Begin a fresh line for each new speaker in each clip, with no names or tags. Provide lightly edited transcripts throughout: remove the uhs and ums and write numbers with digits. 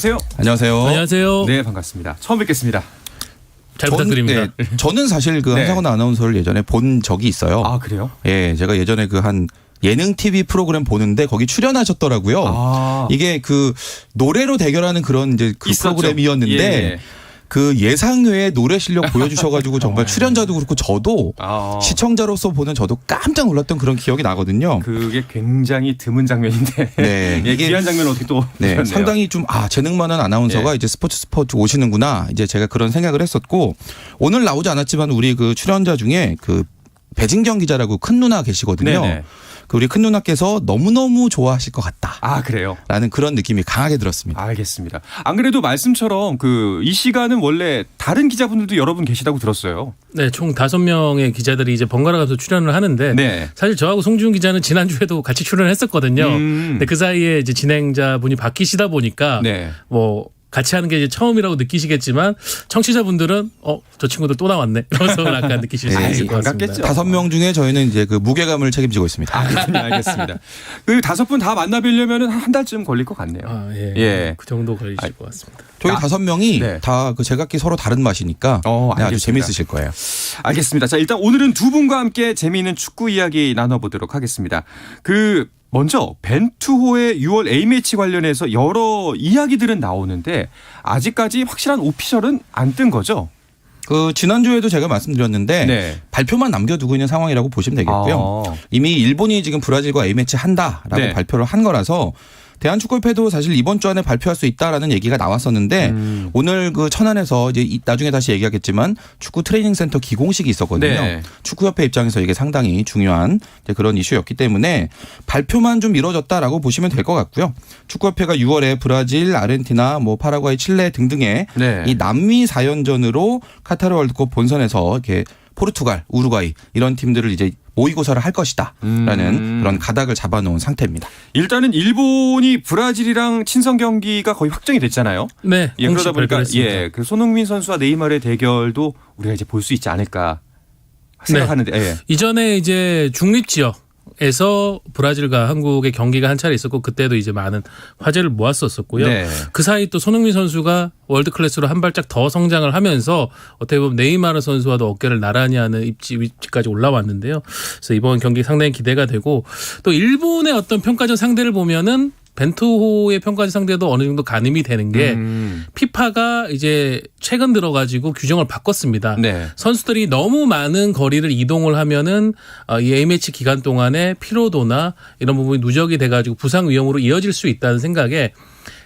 안녕하세요.
안녕하세요.
네, 반갑습니다. 처음 뵙겠습니다.
잘 부탁드립니다.
네, 저는 사실 그 한상원 아나운서를 예전에 본 적이 있어요.
아, 그래요?
예, 제가 예전에 그 한 예능 TV 프로그램 보는데 거기 출연하셨더라고요.
아.
이게 그 노래로 대결하는 그런 이제 그
있었죠.
프로그램이었는데
예.
그 예상외의 노래 실력 보여주셔가지고 정말 출연자도 그렇고 저도 시청자로서 보는 저도 깜짝 놀랐던 그런 기억이 나거든요.
그게 굉장히 드문 장면인데.
네,
예, 귀한 장면을 어떻게 또
네,
보셨네요.
상당히 좀 재능 많은 아나운서가
예.
이제 스포츠 오시는구나. 이제 제가 그런 생각을 했었고 오늘 나오지 않았지만 우리 그 출연자 중에 그 배진경 기자라고 큰 누나 계시거든요.
네네.
그 우리 큰 누나께서 너무너무 좋아하실 것 같다.
아, 그래요?
라는 그런 느낌이 강하게 들었습니다.
알겠습니다. 안 그래도 말씀처럼 이 시간은 원래 다른 기자분들도 여러분 계시다고 들었어요.
네, 총 5명의 기자들이 이제 번갈아 가면서 출연을 하는데
네.
사실 저하고 송지훈 기자는 지난주에도 같이 출연을 했었거든요. 근데 그 사이에 이제 진행자분이 바뀌시다 보니까
네.
뭐 같이 하는 게 이제 처음이라고 느끼시겠지만 청취자분들은 저 친구들 또 나왔네. 그래서 약간 느끼실 수
네,
있을 것 같습니다.
반갑겠죠.
5명 중에 저희는 이제 그 무게감을 책임지고 있습니다.
아, 그렇군요. 알겠습니다. 그 5분 다 만나뵈려면 한 달쯤 걸릴 것 같네요.
예.
예.
그 정도 걸리실 것 같습니다.
저희 5명이
네.
다 그 제각기 서로 다른 맛이니까 네, 아주
알겠습니다.
재밌으실 거예요.
알겠습니다. 자, 일단 오늘은 두 분과 함께 재미있는 축구 이야기 나눠보도록 하겠습니다. 먼저 벤투호의 6월 A매치 관련해서 여러 이야기들은 나오는데 아직까지 확실한 오피셜은 안 뜬 거죠?
그 지난주에도 제가 말씀드렸는데
네.
발표만 남겨두고 있는 상황이라고 보시면 되겠고요. 이미 일본이 지금 브라질과 A매치 한다라고
네.
발표를 한 거라서 대한축구협회도 사실 이번 주 안에 발표할 수 있다라는 얘기가 나왔었는데 오늘 그 천안에서 이제 나중에 다시 얘기하겠지만 축구 트레이닝 센터 기공식이 있었거든요.
네.
축구협회 입장에서 이게 상당히 중요한 그런 이슈였기 때문에 발표만 좀 이루어졌다라고 보시면 될 것 같고요. 축구협회가 6월에 브라질, 아르헨티나, 파라과이, 칠레 등등의
네.
이 남미 4연전으로 카타르 월드컵 본선에서 이렇게 포르투갈, 우루과이 이런 팀들을 이제 모의고사를 할 것이다라는 그런 가닥을 잡아놓은 상태입니다.
일단은 일본이 브라질이랑 친선 경기가 거의 확정이 됐잖아요.
네,
예, 그러다
공식
보니까
발표했습니다.
그 손흥민 선수와 네이마르의 대결도 우리가 이제 볼 수 있지 않을까 생각하는데. 예.
이전에 이제 중립 지역에서 브라질과 한국의 경기가 한 차례 있었고 그때도 이제 많은 화제를 모았었고요.
네.
그 사이 또 손흥민 선수가 월드 클래스로 한 발짝 더 성장을 하면서 어떻게 보면 네이마르 선수와도 어깨를 나란히 하는 위치까지 올라왔는데요. 그래서 이번 경기 상당히 기대가 되고 또 일본의 어떤 평가전 상대를 보면은 벤투호의 평가전 상대도 어느 정도 가늠이 되는 게 피파가 이제 최근 들어가지고 규정을 바꿨습니다.
네.
선수들이 너무 많은 거리를 이동을 하면은 이 A매치 기간 동안에 피로도나 이런 부분이 누적이 돼가지고 부상 위험으로 이어질 수 있다는 생각에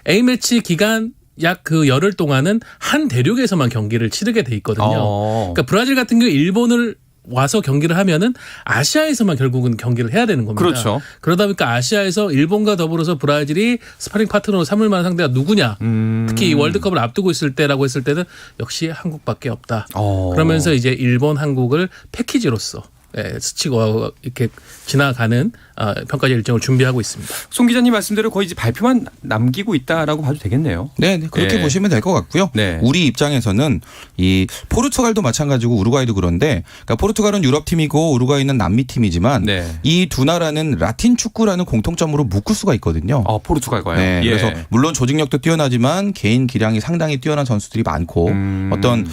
A매치 기간 약 그 열흘 동안은 한 대륙에서만 경기를 치르게 돼 있거든요. 그러니까 브라질 같은 경우 일본을 와서 경기를 하면은 아시아에서만 결국은 경기를 해야 되는 겁니다.
그렇죠.
그러다 보니까 아시아에서 일본과 더불어서 브라질이 스파링 파트너로 삼을 만한 상대가 누구냐. 특히 이 월드컵을 앞두고 있을 때라고 했을 때는 역시 한국밖에 없다. 그러면서 이제 일본, 한국을 패키지로서 스치고 이렇게 지나가는 평가전 일정을 준비하고 있습니다.
송 기자님 말씀대로 거의 이제 발표만 남기고 있다라고 봐도 되겠네요.
네, 그렇게
예.
보시면 될 것 같고요.
네.
우리 입장에서는 이 포르투갈도 마찬가지고 우루과이도 그런데 그러니까 포르투갈은 유럽 팀이고 우루과이는 남미 팀이지만
네.
이 두 나라는 라틴 축구라는 공통점으로 묶을 수가 있거든요.
포르투갈과요.
네,
예.
그래서 물론 조직력도 뛰어나지만 개인 기량이 상당히 뛰어난 선수들이 많고 어떤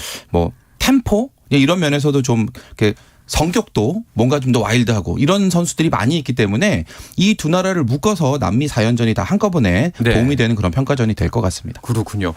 템포 이런 면에서도 좀 이렇게 성격도 뭔가 좀 더 와일드하고 이런 선수들이 많이 있기 때문에 이 두 나라를 묶어서 남미 4연전이 다 한꺼번에
네.
도움이 되는 그런 평가전이 될 것 같습니다.
그렇군요.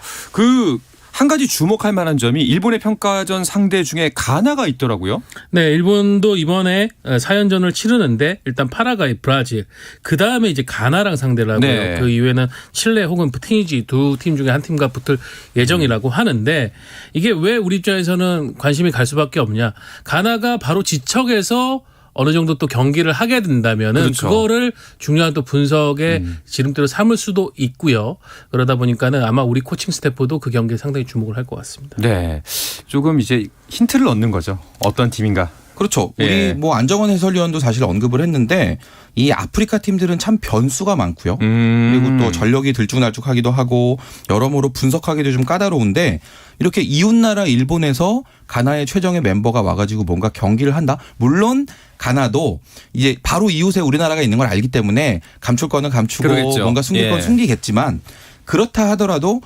한 가지 주목할 만한 점이 일본의 평가전 상대 중에 가나가 있더라고요.
네, 일본도 이번에 4연전을 치르는데 일단 파라과이, 브라질, 그 다음에 이제 가나랑 상대를 하고요.
네.
그 이후에는 칠레 혹은 튀니지 두 팀 중에 한 팀과 붙을 예정이라고 하는데 이게 왜 우리 입장에서는 관심이 갈 수밖에 없냐. 가나가 바로 지척에서 어느 정도 또 경기를 하게 된다면은
그렇죠.
그거를 중요한 또 분석의 지름대로 삼을 수도 있고요. 그러다 보니까는 아마 우리 코칭 스태프도 그 경기에 상당히 주목을 할 것 같습니다.
네. 조금 이제 힌트를 얻는 거죠. 어떤 팀인가.
그렇죠. 우리
예.
안정원 해설위원도 사실 언급을 했는데 이 아프리카 팀들은 참 변수가 많고요. 그리고 또 전력이 들쭉날쭉하기도 하고 여러모로 분석하기도 좀 까다로운데 이렇게 이웃나라 일본에서 가나의 최정예 멤버가 와가지고 뭔가 경기를 한다. 물론 가나도 이제 바로 이웃에 우리나라가 있는 걸 알기 때문에 감출 거는 감추고
그러겠죠.
뭔가 숨길 건
예.
숨기겠지만 그렇다 하더라도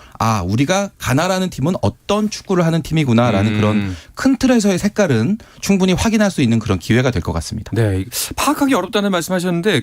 우리가 가나라는 팀은 어떤 축구를 하는 팀이구나라는 그런 큰 틀에서의 색깔은 충분히 확인할 수 있는 그런 기회가 될 것 같습니다.
네, 파악하기 어렵다는 말씀하셨는데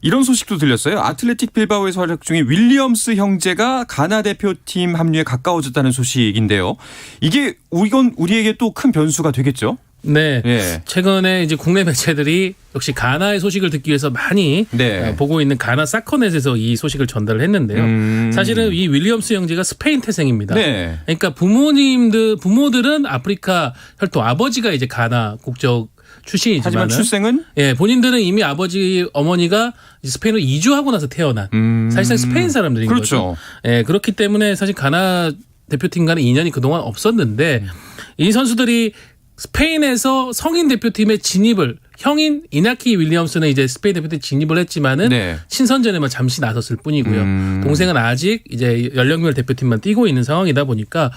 이런 소식도 들렸어요. 아틀레틱 빌바오에서 활약 중인 윌리엄스 형제가 가나 대표팀 합류에 가까워졌다는 소식인데요. 이건 우리에게 또 큰 변수가 되겠죠?
네.
예.
최근에 이제 국내 매체들이 역시 가나의 소식을 듣기 위해서 많이
네.
보고 있는 가나 사커넷에서 이 소식을 전달을 했는데요. 사실은 이 윌리엄스 형제가 스페인 태생입니다.
네.
그러니까 부모들은 아프리카 혈통, 아버지가 이제 가나 국적 출신이지만
하지만 출생은
본인들은 이미 아버지 어머니가 스페인으로 이주하고 나서 태어난 사실상 스페인 사람들인
그렇죠.
거죠. 예, 그렇기 때문에 사실 가나 대표팀과는 인연이 그동안 없었는데 이 선수들이 스페인에서 성인 대표팀에 진입을 형인 이나키 윌리엄스는 이제 스페인 대표팀에 진입을 했지만은
네.
친선전에만 잠시 나섰을 뿐이고요. 동생은 아직 이제 연령별 대표팀만 뛰고 있는 상황이다 보니까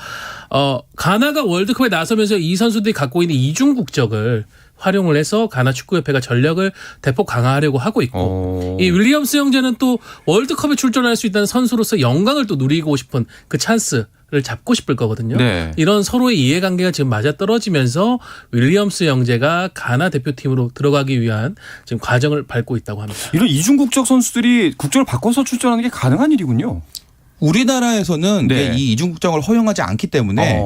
가나가 월드컵에 나서면서 이 선수들이 갖고 있는 이중 국적을 활용을 해서 가나 축구협회가 전력을 대폭 강화하려고 하고 있고 이 윌리엄스 형제는 또 월드컵에 출전할 수 있다는 선수로서 영광을 또 누리고 싶은 그 찬스를 잡고 싶을 거거든요.
네.
이런 서로의 이해관계가 지금 맞아떨어지면서 윌리엄스 형제가 가나 대표팀으로 들어가기 위한 지금 과정을 밟고 있다고 합니다.
이런 이중 국적 선수들이 국적을 바꿔서 출전하는 게 가능한 일이군요.
우리나라에서는
네.
이 이중 국적을 허용하지 않기 때문에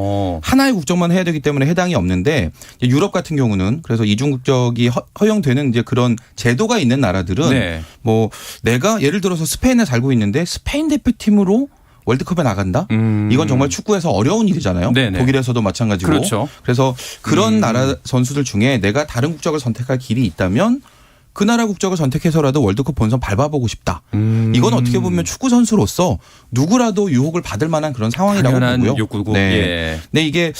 하나의 국적만 해야 되기 때문에 해당이 없는데 유럽 같은 경우는 그래서 이중 국적이 허용되는 이제 그런 제도가 있는 나라들은
네.
뭐 내가 예를 들어서 스페인에 살고 있는데 스페인 대표팀으로 월드컵에 나간다? 이건 정말 축구에서 어려운 일이잖아요.
네네.
독일에서도 마찬가지고.
그렇죠.
그래서 그런 나라 선수들 중에 내가 다른 국적을 선택할 길이 있다면 그 나라 국적을 선택해서라도 월드컵 본선 밟아보고 싶다. 이건 어떻게 보면 축구 선수로서 누구라도 유혹을 받을 만한 그런 상황이라고
당연한
보고요.
욕구고.
네.
예.
근데 이게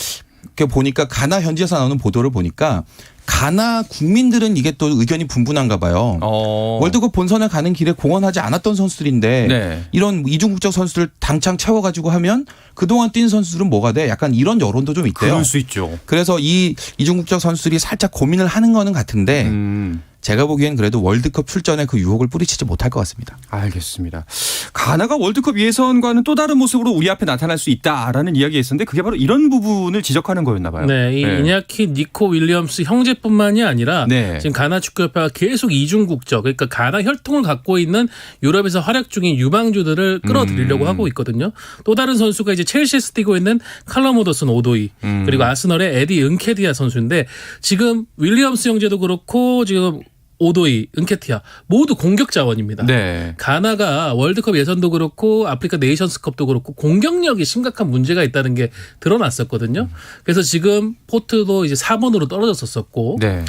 보니까 가나 현지에서 나오는 보도를 보니까 가나 국민들은 이게 또 의견이 분분한가 봐요. 월드컵 본선에 가는 길에 공헌하지 않았던 선수들인데
네.
이런 이중국적 선수들 당장 채워가지고 하면 그동안 뛴 선수들은 뭐가 돼? 약간 이런 여론도 좀 있대요.
그럴 수 있죠.
그래서 이 이중국적 선수들이 살짝 고민을 하는 거는 같은데 제가 보기엔 그래도 월드컵 출전에 그 유혹을 뿌리치지 못할 것 같습니다.
알겠습니다. 가나가 월드컵 예선과는 또 다른 모습으로 우리 앞에 나타날 수 있다라는 이야기였는데 그게 바로 이런 부분을 지적하는 거였나 봐요.
네, 이 이냐키 니코 윌리엄스 형제뿐만이 아니라
네.
지금 가나 축구협회가 계속 이중 국적, 그러니까 가나 혈통을 갖고 있는 유럽에서 활약 중인 유망주들을 끌어들이려고 하고 있거든요. 또 다른 선수가 이제 첼시에서 뛰고 있는 칼럼 오더슨 오도이 그리고 아스널의 에디 은케디아 선수인데 지금 윌리엄스 형제도 그렇고 지금 오도이, 은케티아 모두 공격 자원입니다.
네.
가나가 월드컵 예선도 그렇고 아프리카 네이션스컵도 그렇고 공격력이 심각한 문제가 있다는 게 드러났었거든요. 그래서 지금 포트도 이제 4번으로 떨어졌었고
네.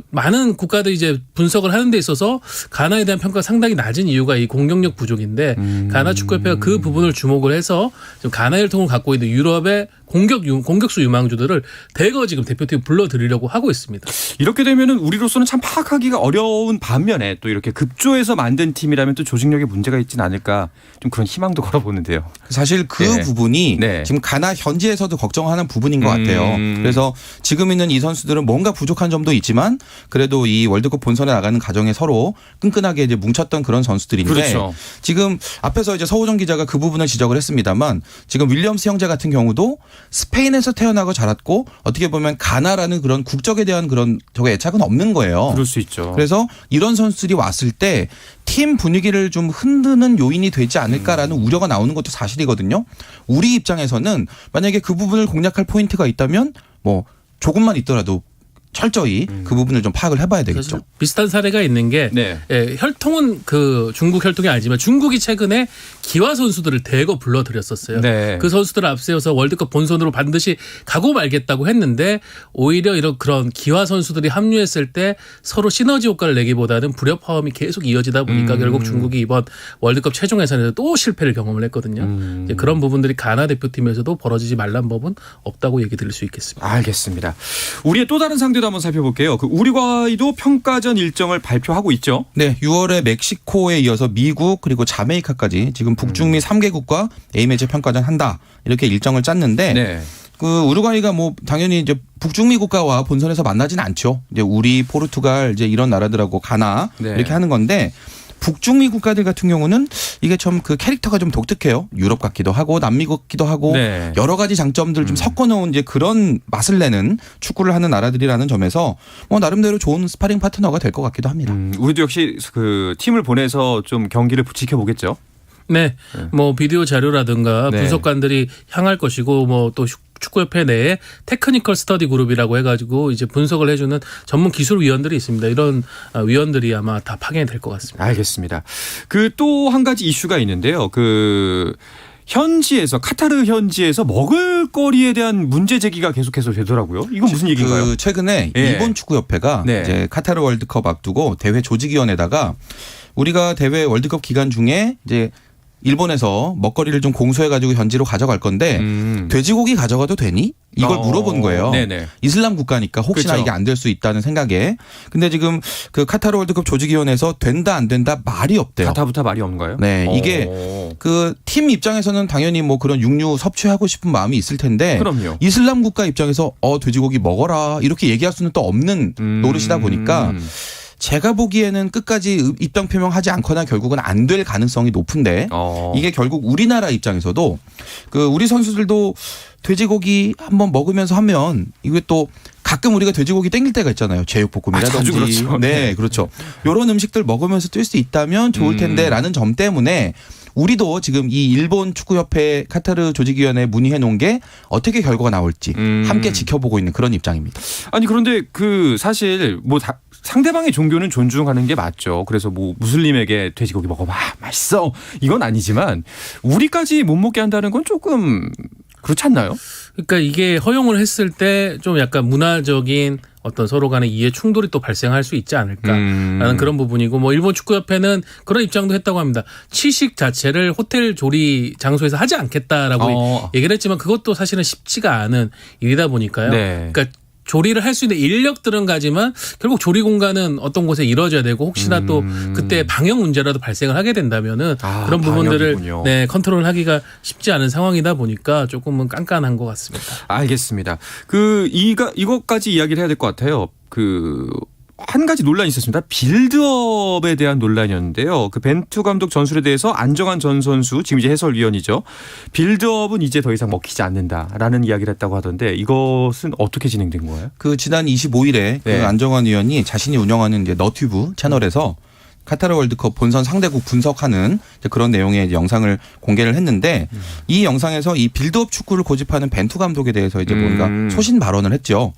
많은 국가들이 이제 분석을 하는 데 있어서 가나에 대한 평가가 상당히 낮은 이유가 이 공격력 부족인데 가나 축구협회가 그 부분을 주목을 해서 지금 가나 혈통을 갖고 있는 유럽의 공격수 유망주들을 대거 지금 대표팀 불러들이려고 하고 있습니다.
이렇게 되면은 우리로서는 참 파악하기가 어려운 반면에 또 이렇게 급조해서 만든 팀이라면 또 조직력에 문제가 있진 않을까 좀 그런 희망도 걸어보는데요.
사실 그
네.
부분이
네.
지금 가나 현지에서도 걱정하는 부분인 것 같아요. 그래서 지금 있는 이 선수들은 뭔가 부족한 점도 있지만 그래도 이 월드컵 본선에 나가는 과정에 서로 끈끈하게 이제 뭉쳤던 그런 선수들인데
그렇죠.
지금 앞에서 이제 서호정 기자가 그 부분을 지적을 했습니다만 지금 윌리엄스 형제 같은 경우도 스페인에서 태어나고 자랐고 어떻게 보면 가나라는 그런 국적에 대한 그런 저게 애착은 없는 거예요.
그럴 수 있죠.
그래서 이런 선수들이 왔을 때 팀 분위기를 좀 흔드는 요인이 되지 않을까라는 우려가 나오는 것도 사실이거든요. 우리 입장에서는 만약에 그 부분을 공략할 포인트가 있다면 뭐 조금만 있더라도 철저히 그 부분을 좀 파악을 해봐야 되겠죠.
사실 비슷한 사례가 있는 게
네.
혈통은 그 중국 혈통이 아니지만 중국이 최근에 기화 선수들을 대거 불러들였었어요.
네.
그 선수들을 앞세워서 월드컵 본선으로 반드시 가고 말겠다고 했는데 오히려 이런 그런 기화 선수들이 합류했을 때 서로 시너지 효과를 내기보다는 불협화음이 계속 이어지다 보니까 결국 중국이 이번 월드컵 최종 예선에서 또 실패를 경험을 했거든요. 이제 그런 부분들이 가나 대표팀에서도 벌어지지 말란 법은 없다고 얘기 드릴 수 있겠습니다.
알겠습니다. 우리의 또 다른 상대도 한번 살펴볼게요. 그 우루과이도 평가전 일정을 발표하고 있죠.
네, 6월에 멕시코에 이어서 미국 그리고 자메이카까지 지금 북중미 3개국과 A매치 평가전 한다 이렇게 일정을 짰는데
네.
그 우루과이가 뭐 당연히 이제 북중미 국가와 본선에서 만나지는 않죠. 이제 우리 포르투갈 이제 이런 나라들하고 가나
네.
이렇게 하는 건데 북중미 국가들 같은 경우는 이게 좀 그 캐릭터가 좀 독특해요. 유럽 같기도 하고 남미 같기도 하고
네.
여러 가지 장점들을 좀 섞어놓은 이제 그런 맛을 내는 축구를 하는 나라들이라는 점에서 뭐 나름대로 좋은 스파링 파트너가 될 것 같기도 합니다.
우리도 역시 그 팀을 보내서 좀 경기를 지켜보겠죠.
네, 뭐 비디오 자료라든가
네.
분석관들이 향할 것이고 뭐 또 축구협회 내에 테크니컬 스터디 그룹이라고 해가지고 이제 분석을 해주는 전문 기술위원들이 있습니다. 이런 위원들이 아마 다 파견이 될 것 같습니다.
알겠습니다. 그 또 한 가지 이슈가 있는데요. 그 현지에서 카타르 현지에서 먹을거리에 대한 문제 제기가 계속해서 되더라고요. 이건 무슨 얘기인가요?
그 최근에
예.
일본 축구협회가
네.
이제 카타르 월드컵 앞두고 대회 조직위원회다가 우리가 대회 월드컵 기간 중에 이제 일본에서 먹거리를 좀 공수해가지고 현지로 가져갈 건데 돼지고기 가져가도 되니? 이걸 물어본 거예요.
네네.
이슬람 국가니까 혹시나
그렇죠.
이게 안 될 수 있다는 생각에. 근데 지금 그 카타르 월드컵 조직위원회에서 된다 안 된다 말이 없대요.
가타부타 말이 없는가요?
네, 이게 그 팀 입장에서는 당연히 뭐 그런 육류 섭취하고 싶은 마음이 있을 텐데
그럼요.
이슬람 국가 입장에서 돼지고기 먹어라 이렇게 얘기할 수는 또 없는 노릇이다 보니까 제가 보기에는 끝까지 입장 표명하지 않거나 결국은 안 될 가능성이 높은데 이게 결국 우리나라 입장에서도 그 우리 선수들도 돼지고기 한번 먹으면서 하면 이게 또 가끔 우리가 돼지고기 땡길 때가 있잖아요. 제육볶음이라든지.
자주 그렇죠.
네, 그렇죠. 이런 음식들 먹으면서 뛸 수 있다면 좋을 텐데라는 점 때문에 우리도 지금 이 일본 축구협회 카타르 조직위원회에 문의해 놓은 게 어떻게 결과가 나올지 함께 지켜보고 있는 그런 입장입니다.
아니 그런데 그 사실 뭐 상대방의 종교는 존중하는 게 맞죠. 그래서 뭐 무슬림에게 돼지고기 먹어봐 맛있어 이건 아니지만 우리까지 못 먹게 한다는 건 조금 그렇지 않나요?
그러니까 이게 허용을 했을 때 좀 약간 문화적인 어떤 서로 간의 이해 충돌이 또 발생할 수 있지 않을까라는 그런 부분이고 뭐 일본 축구협회는 그런 입장도 했다고 합니다. 취식 자체를 호텔 조리 장소에서 하지 않겠다라고 얘기를 했지만 그것도 사실은 쉽지가 않은 일이다 보니까요.
네.
그러니까 조리를 할 수 있는 인력들은 가지만 결국 조리 공간은 어떤 곳에 이루어져야 되고 혹시나 또 그때 방역 문제라도 발생을 하게 된다면은 그런 부분들을
방역이군요.
네, 컨트롤하기가 쉽지 않은 상황이다 보니까 조금은 깐깐한 것 같습니다.
알겠습니다. 이것까지 이야기를 해야 될 것 같아요. 한 가지 논란이 있었습니다. 빌드업에 대한 논란이었는데요. 그 벤투 감독 전술에 대해서 안정환 전 선수 지금 이제 해설위원이죠. 빌드업은 이제 더 이상 먹히지 않는다라는 이야기를 했다고 하던데 이것은 어떻게 진행된 거예요?
그 지난 25일에
네.
그 안정환 의원이 자신이 운영하는 이제 너튜브 채널에서 카타르 월드컵 본선 상대국 분석하는 그런 내용의 이제 영상을 공개를 했는데 이 영상에서 이 빌드업 축구를 고집하는 벤투 감독에 대해서 이제 뭔가 소신 발언을 했죠.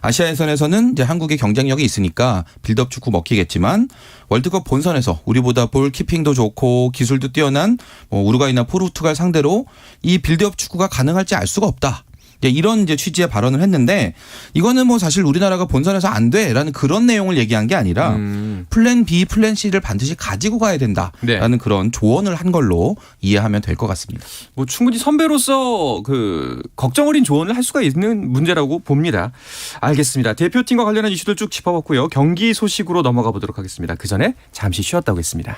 아시아 예선에서는 이제 한국의 경쟁력이 있으니까 빌드업 축구 먹히겠지만 월드컵 본선에서 우리보다 볼 키핑도 좋고 기술도 뛰어난 우루과이나 포르투갈 상대로 이 빌드업 축구가 가능할지 알 수가 없다. 이런 이제 취지의 발언을 했는데 이거는 뭐 사실 우리나라가 본선에서 안 돼라는 그런 내용을 얘기한 게 아니라 플랜 B, 플랜 C를 반드시 가지고 가야 된다라는 그런 조언을 한 걸로 이해하면 될 것 같습니다.
뭐 충분히 선배로서 걱정 어린 조언을 할 수가 있는 문제라고 봅니다. 알겠습니다. 대표팀과 관련한 이슈들 쭉 짚어봤고요. 경기 소식으로 넘어가 보도록 하겠습니다. 그 전에 잠시 쉬었다 오겠습니다.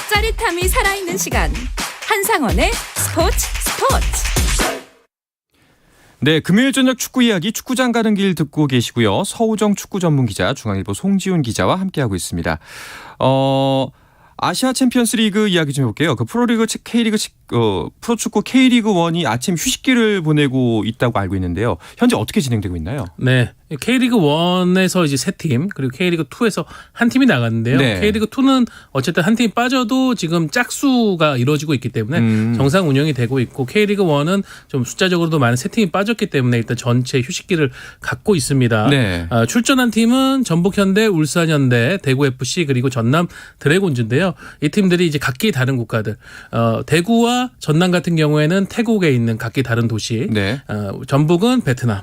짜릿함이 살아있는 시간 한상원의 스포츠.
네, 금요일 저녁 축구 이야기 축구장 가는 길 듣고 계시고요. 서우정 축구 전문 기자 중앙일보 송지훈 기자와 함께하고 있습니다. 아시아 챔피언스 리그 이야기 좀 해볼게요. 프로축구 K리그 1이 아침 휴식기를 보내고 있다고 알고 있는데요. 현재 어떻게 진행되고 있나요?
네. K리그 1에서 이제 3팀 그리고 K리그 2에서 한 팀이 나갔는데요.
네.
K리그 2는 어쨌든 한 팀이 빠져도 지금 짝수가 이루어지고 있기 때문에 정상 운영이 되고 있고 K리그 1은 좀 숫자적으로도 많은 3팀이 빠졌기 때문에 일단 전체 휴식기를 갖고 있습니다.
네.
출전한 팀은 전북현대, 울산현대, 대구FC 그리고 전남 드래곤즈인데요. 이 팀들이 이제 각기 다른 국가들. 대구와 전남 같은 경우에는 태국에 있는 각기 다른 도시.
네.
전북은 베트남.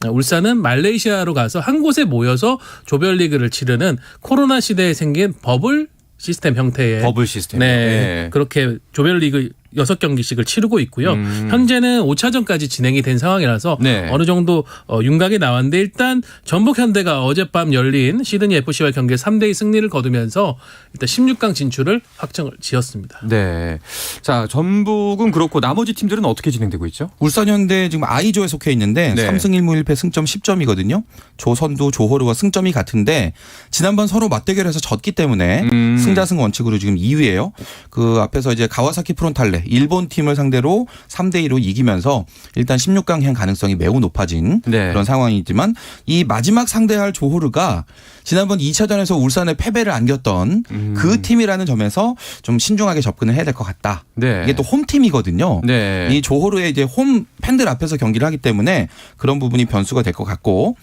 울산은 말레이시아로 가서 한 곳에 모여서 조별리그를 치르는 코로나 시대에 생긴 버블 시스템 형태의
버블 시스템.
네, 그렇게 조별리그 6경기씩을 치르고 있고요. 현재는 5차전까지 진행이 된 상황이라서
네.
어느 정도 윤곽이 나왔는데 일단 전북 현대가 어젯밤 열린 시드니 FC와의 경기에 3대2 승리를 거두면서 일단 16강 진출을 확정을 지었습니다.
네. 자, 전북은 그렇고 나머지 팀들은 어떻게 진행되고 있죠?
울산현대 지금 I조에 속해 있는데
네.
3승 1무 1패 승점 10점이거든요. 조선도 조호르와 승점이 같은데 지난번 서로 맞대결해서 졌기 때문에 승자승 원칙으로 지금 2위예요. 그 앞에서 이제 가와사키 프론탈레 일본 팀을 상대로 3대2로 이기면서 일단 16강 행 가능성이 매우 높아진
네.
그런 상황이지만 이 마지막 상대할 조호르가 지난번 2차전에서 울산에 패배를 안겼던 그 팀이라는 점에서 좀 신중하게 접근을 해야 될 것 같다.
네.
이게 또 홈팀이거든요.
네.
이 조호르의 이제 홈 팬들 앞에서 경기를 하기 때문에 그런 부분이 변수가 될 것 같고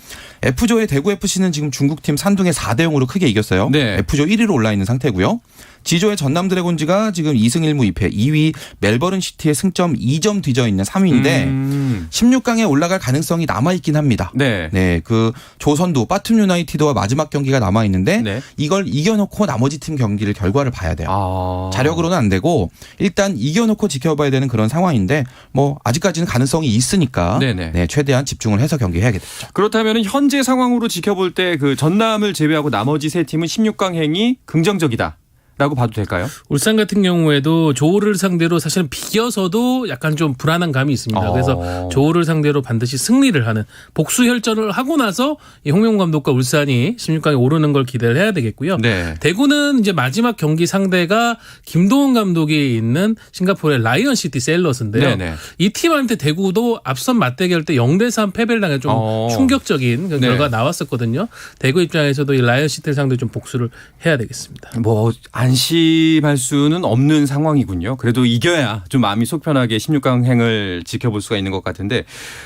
F조의 대구 FC는 지금 중국팀 산둥에 4대 0으로 크게 이겼어요.
네.
F조 1위로 올라 있는 상태고요. G조의 전남 드래곤즈가 지금 2승 1무 2패 2위 멜버른 시티의 승점 2점 뒤져 있는 3위인데 16강에 올라갈 가능성이 남아 있긴 합니다.
네.
네, 그 조선도 바툼 유나이티드와 마지막 경기가 남아 있는데
네.
이걸 이겨놓고 나머지 팀 경기를 결과를 봐야 돼요.
아.
자력으로는 안 되고 일단 이겨놓고 지켜봐야 되는 그런 상황인데 뭐 아직까지는 가능성이 있으니까
네네.
네, 최대한 집중을 해서 경기해야겠죠.
그렇다면 현재 상황으로 지켜볼 때 그 전남을 제외하고 나머지 세 팀은 16강 행이 긍정적이다. 라고 봐도 될까요?
울산 같은 경우에도 조호를 상대로 사실은 비겨서도 약간 좀 불안한 감이 있습니다. 그래서 조호를 상대로 반드시 승리를 하는 복수 혈전을 하고 나서 이 홍명보 감독과 울산이 16강에 오르는 걸 기대를 해야 되겠고요.
네.
대구는 이제 마지막 경기 상대가 김도훈 감독이 있는 싱가포르의 라이언시티 셀러스인데요.
네네.
이 팀한테 대구도 앞선 맞대결 때 0대3 패배를 당해 좀 충격적인 그
네.
결과가 나왔었거든요. 대구 입장에서도 이 라이언시티를 상대로 좀 복수를 해야 되겠습니다.
뭐 안심할 수는 없는 상황이군요. 그래도 이겨야 좀 마음이 속 편하게 16강 행을 지켜볼 수가 있는 것 같은데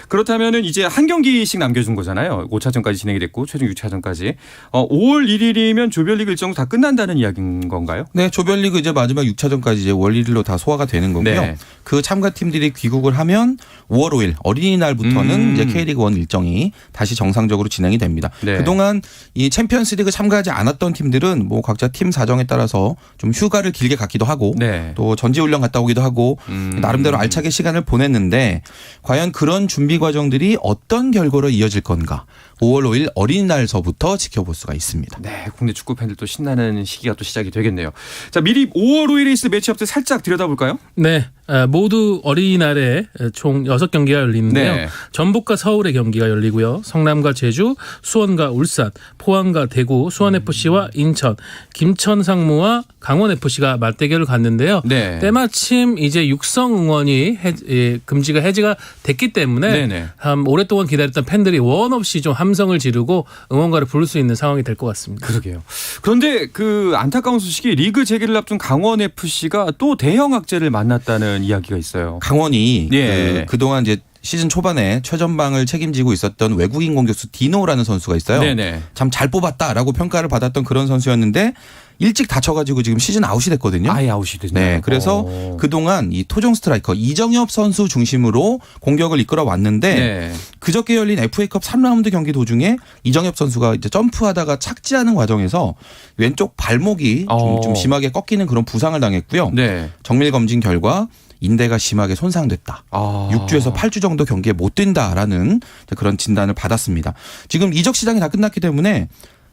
그렇다면은 이제 한 경기씩 남겨준 거잖아요. 5차전까지 진행이 됐고 최종 6차전까지 5월 1일이면 조별리그 일정 다 끝난다는 이야기인 건가요?
네, 조별리그 이제 마지막 6차전까지 이제 월 1일로 다 소화가 되는 거고요.
네.
그 참가팀들이 귀국을 하면 5월 5일 어린이날부터는 이제 K리그 1 일정이 다시 정상적으로 진행이 됩니다.
네.
그동안 이 챔피언스리그 참가하지 않았던 팀들은 뭐 각자 팀 사정에 따라서 좀 휴가를 길게 갖기도 하고
네.
또 전지훈련 갔다 오기도 하고 나름대로 알차게 시간을 보냈는데 과연 그런 준비 과정들이 어떤 결과로 이어질 건가 5월 5일 어린이날서부터 지켜볼 수가 있습니다.
네, 국내 축구 팬들도 신나는 시기가 또 시작이 되겠네요. 자, 미리 5월 5일에 있을 매치업들 살짝 들여다볼까요?
네, 모두 어린이날에 총 6경기가 열리는데요.
네.
전북과 서울의 경기가 열리고요. 성남과 제주, 수원과 울산, 포항과 대구, 수원FC와 인천, 김천 상무와 강원FC가 맞대결을 갔는데요.
네.
때마침 이제 육성 응원이 금지가 해제가 됐기 때문에
네네.
오랫동안 기다렸던 팬들이 원 없이 좀 함성을 지르고 응원가를 부를 수 있는 상황이 될 것 같습니다.
그러게요. 그런데 그 안타까운 소식이 리그 재개를 앞둔 강원FC가 또 대형 악재를 만났다는 이야기가 있어요.
강원이
예.
그동안 이제 시즌 초반에 최전방을 책임지고 있었던 외국인 공격수 디노라는 선수가 있어요.
네네.
참 잘 뽑았다라고 평가를 받았던 그런 선수였는데 일찍 다쳐가지고 지금 시즌 아웃이 됐거든요.
아예 아웃이 됐네요.
네, 그래서 그동안 이 토종 스트라이커 이정엽 선수 중심으로 공격을 이끌어 왔는데
네.
그저께 열린 FA컵 3라운드 경기 도중에 이정엽 선수가 이제 점프하다가 착지하는 과정에서 왼쪽 발목이 좀 심하게 꺾이는 그런 부상을 당했고요.
네.
정밀 검진 결과 인대가 심하게 손상됐다. 6주에서 8주 정도 경기에 못 뛴다라는 그런 진단을 받았습니다. 지금 이적 시장이 다 끝났기 때문에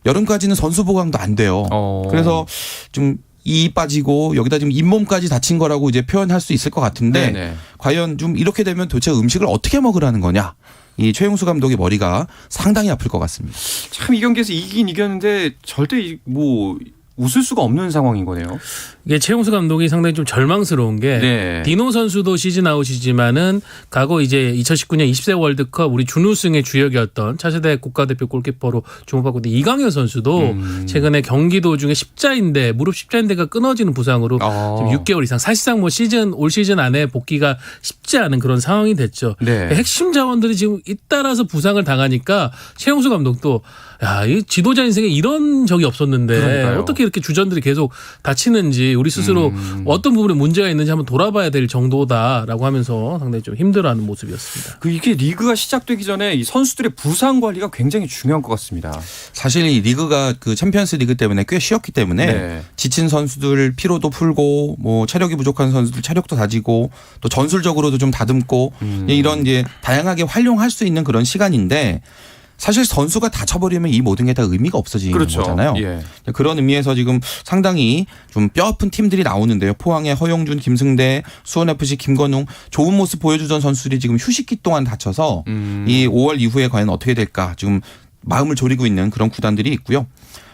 여름까지는 선수 보강도 안 돼요. 그래서 좀 이 빠지고 여기다 지금 잇몸까지 다친 거라고 이제 표현할 수 있을 것 같은데
네네.
과연 좀 이렇게 되면 도대체 음식을 어떻게 먹으라는 거냐? 이 최용수 감독의 머리가 상당히 아플 것 같습니다.
참 이 경기에서 이기긴 이겼는데 절대 뭐 웃을 수가 없는 상황인 거네요.
이게 최용수 감독이 상당히 좀 절망스러운 게
네.
디노 선수도 시즌 아웃이지만은 과거 이제 2019년 20세 월드컵 우리 준우승의 주역이었던 차세대 국가대표 골키퍼로 주목받고 있는 이강현 선수도 최근에 경기 도중에 십자인대 무릎 십자인대가 끊어지는 부상으로 지금 6개월 이상 사실상 뭐 올 시즌 안에 복귀가 쉽지 않은 그런 상황이 됐죠.
네.
핵심 자원들이 지금 잇따라서 부상을 당하니까 최용수 감독도 야, 이 지도자 인생에 이런 적이 없었는데
그러니까요.
어떻게 어떻게 이렇게 주전들이 계속 다치는지 우리 스스로 어떤 부분에 문제가 있는지 한번 돌아봐야 될 정도다라고 하면서 상당히 좀 힘들어하는 모습이었습니다.
이게 리그가 시작되기 전에 이 선수들의 부상 관리가 굉장히 중요한 것 같습니다.
사실 이 리그가 그 챔피언스 리그 때문에 꽤 쉬었기 때문에
네.
지친 선수들 피로도 풀고 뭐 체력이 부족한 선수들 체력도 다지고 또 전술적으로도 좀 다듬고 이런 이제 다양하게 활용할 수 있는 그런 시간인데 사실 선수가 다쳐버리면 이 모든 게 다 의미가 없어지는
그렇죠.
거잖아요.
예.
그런 의미에서 지금 상당히 좀 뼈아픈 팀들이 나오는데요. 포항의 허용준, 김승대, 수원FC 김건웅 좋은 모습 보여주던 선수들이 지금 휴식기 동안 다쳐서 이 5월 이후에 과연 어떻게 될까 지금 마음을 졸이고 있는 그런 구단들이 있고요.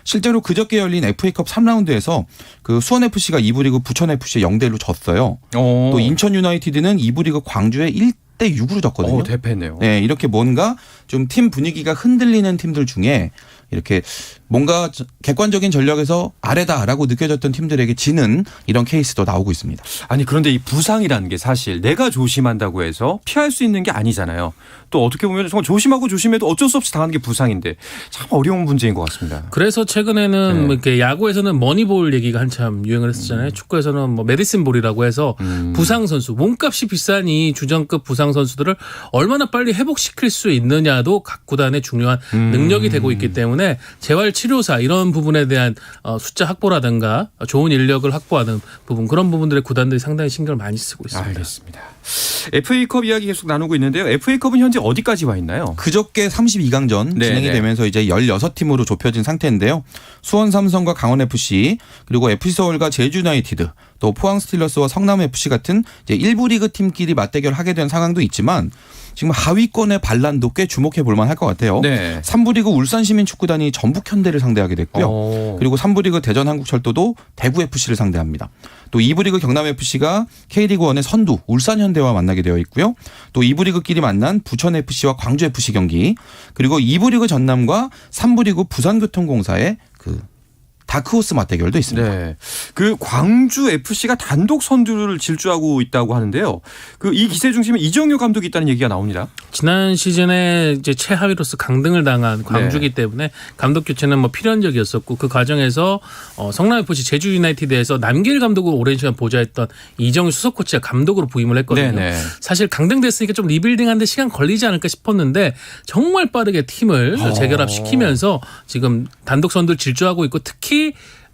실제로 그저께 열린 FA컵 3라운드에서 그 수원FC가 2부 리그 부천FC에 0대1로 졌어요. 또 인천 유나이티드는 2부 리그 광주에 1대 6으로 졌거든요.
대패네요.
네, 이렇게 뭔가 좀 팀 분위기가 흔들리는 팀들 중에 이렇게 뭔가 객관적인 전력에서 아래다라고 느껴졌던 팀들에게 지는 이런 케이스도 나오고 있습니다.
아니 그런데 이 부상이라는 게 사실 내가 조심한다고 해서 피할 수 있는 게 아니잖아요. 또 어떻게 보면 정말 조심하고 조심해도 어쩔 수 없이 당하는 게 부상인데 참 어려운 문제인 것 같습니다.
그래서 최근에는
네.
뭐 이렇게 야구에서는 머니볼 얘기가 한참 유행을 했었잖아요. 축구에서는 뭐 메디슨볼이라고 해서 부상 선수, 몸값이 비싼 이 주전급 부상 선수들을 얼마나 빨리 회복시킬 수 있느냐도 각 구단의 중요한 능력이 되고 있기 때문에 재활 치료사 이런 부분에 대한 숫자 확보라든가 좋은 인력을 확보하는 부분 그런 부분들의 구단들이 상당히 신경을 많이 쓰고 있습니다.
알겠습니다. FA컵 이야기 계속 나누고 있는데요. FA컵은 현재 어디까지 와 있나요?
그저께 32강전
네,
진행이
네.
되면서 이제 16팀으로 좁혀진 상태인데요. 수원 삼성과 강원FC 그리고 FC서울과 제주유나이티드 또 포항 스틸러스와 성남FC 같은 이제 1부 리그 팀끼리 맞대결하게 된 상황도 있지만 지금 하위권의 반란도 꽤 주목해 볼 만할 것 같아요.
네.
3부 리그 울산시민축구단이 전북현대를 상대하게 됐고요. 그리고 3부 리그 대전한국철도도 대구FC를 상대합니다. 또 2부 리그 경남FC가 K리그1의 선두 울산현대와 만나게 되어 있고요. 또 2부 리그끼리 만난 부천FC와 광주FC 경기 그리고 2부 리그 전남과 3부 리그 부산교통공사의 그 다크호스 맞대결도 있습니다.
네. 그 광주 FC가 단독 선두를 질주하고 있다고 하는데요. 그 이 기세 중심에 이정효 감독이 있다는 얘기가 나옵니다.
지난 시즌에 이제 최하위로서 강등을 당한 광주기 때문에 감독 교체는 뭐 필연적이었었고 그 과정에서 성남FC 제주 유나이티드에서 남길 감독으로 오랜 시간 보좌했던 이정효 수석 코치가 감독으로 부임을 했거든요.
네네.
사실 강등됐으니까 좀 리빌딩하는데 시간 걸리지 않을까 싶었는데 정말 빠르게 팀을 재결합시키면서 지금 단독 선두를 질주하고 있고 특히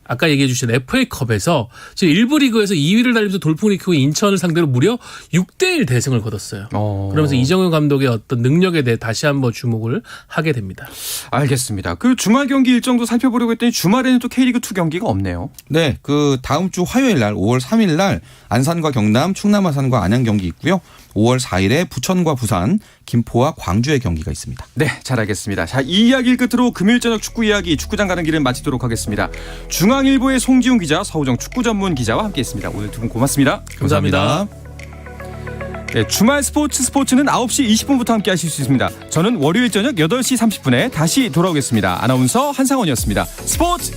아까 얘기해 주신 FA컵에서 지금 1부 리그에서 2위를 달리면서 돌풍을 일으키고 인천을 상대로 무려 6대1 대승을 거뒀어요. 그러면서 이정효 감독의 어떤 능력에 대해 다시 한번 주목을 하게 됩니다.
알겠습니다. 그 주말 경기 일정도 살펴보려고 했더니 주말에는 또 K리그2 경기가 없네요.
네, 그 다음 주 화요일 날 5월 3일 날 안산과 경남, 충남 아산과 안양 경기 있고요. 5월 4일에 부천과 부산, 김포와 광주의 경기가 있습니다.
네, 잘 알겠습니다. 자, 이 이야기를 끝으로 금요일 저녁 축구 이야기 축구장 가는 길은 마치도록 하겠습니다. 중앙일보의 송지훈 기자, 서우정 축구 전문 기자와 함께했습니다. 오늘 두 분 고맙습니다.
감사합니다.
네, 주말 스포츠는 9시 20분부터 함께 하실 수 있습니다. 저는 월요일 저녁 8시 30분에 다시 돌아오겠습니다. 아나운서 한상원이었습니다. 스포츠!